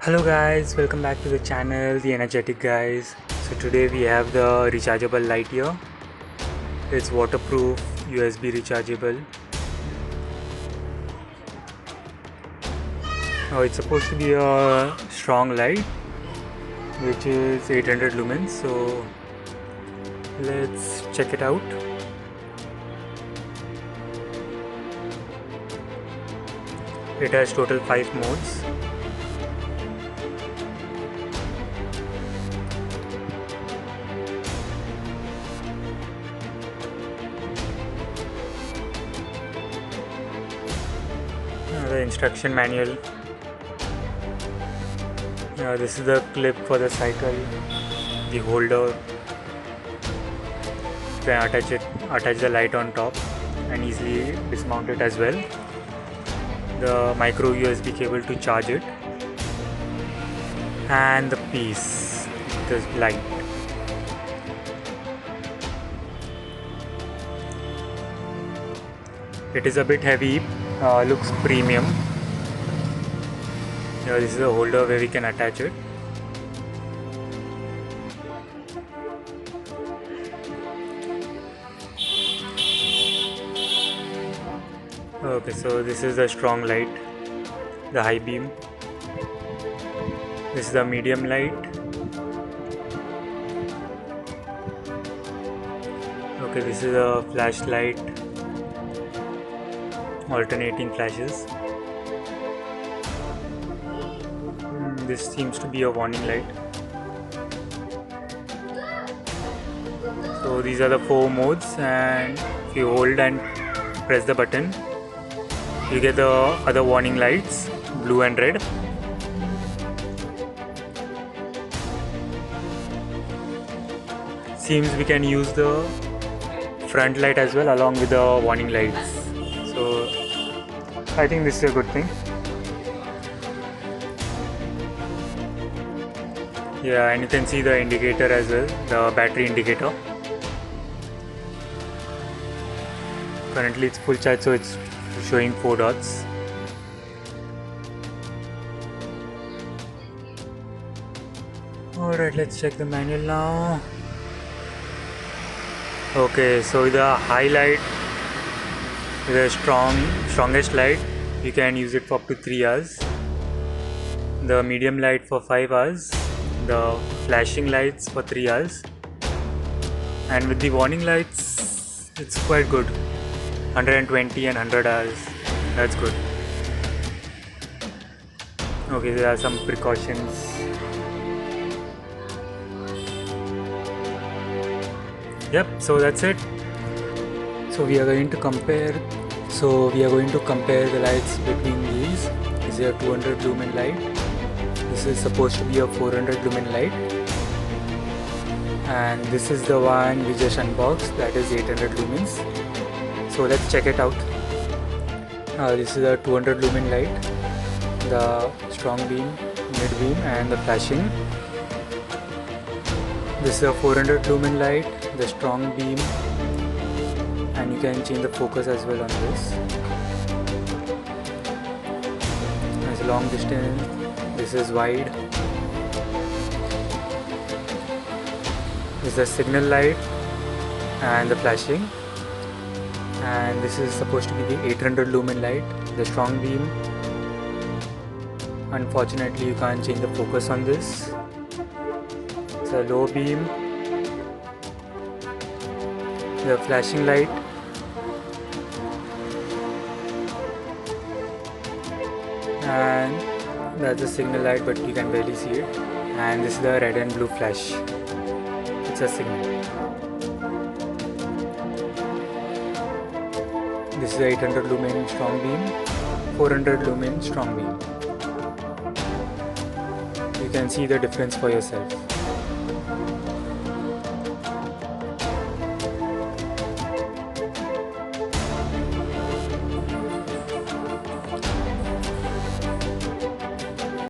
Hello guys, welcome back to the channel, the energetic guys. So today we have the rechargeable light here. It's waterproof, USB rechargeable. Now it's supposed to be a strong light which is 800 lumens. So let's check it out. It has total 5 modes. The instruction manual. This is the clip for the cycle, the holder. You can attach the light on top and easily dismount it as well. The micro USB cable to charge it, and the piece, the light. It is a bit heavy, looks premium. This is a holder where we can attach it. Okay, so this is the strong light, the high beam. This is the medium light. Okay, this is a flashlight, alternating flashes. This seems to be a warning light. So these are the 4 modes, and if you hold and press the button, you get the other warning lights, blue and red. Seems we can use the front light as well along with the warning lights. So I think this is a good thing. Yeah, and you can see the indicator as well, the battery indicator. Currently it's full charge, so it's showing 4 dots. Alright, let's check the manual now. Okay, so the highlight, the strongest light, you can use it for up to 3 hours. The medium light for 5 hours. The flashing lights for 3 hours, and with the warning lights it's quite good, 120 and 100 hours. That's good. Okay, there are some precautions. Yep, so that's it. So we are going to compare the lights between these. This is a 200 lumen light. This is supposed to be a 400 lumen light, and this is the one we just unboxed, that is 800 lumens. So let's check it out. This is a 200 lumen light, the strong beam, mid beam, and the flashing. This is a 400 lumen light, the strong beam, and you can change the focus as well on this. There's a long distance. This is wide. This is the signal light and the flashing, and this is supposed to be the 800 lumen light, the strong beam. Unfortunately, you can't change the focus on this. It's a low beam, the flashing light, and that's a signal light, but you can barely see it. And this is the red and blue flash. It's a signal. This is the 800 lumen strong beam, 400 lumen strong beam. You can see the difference for yourself.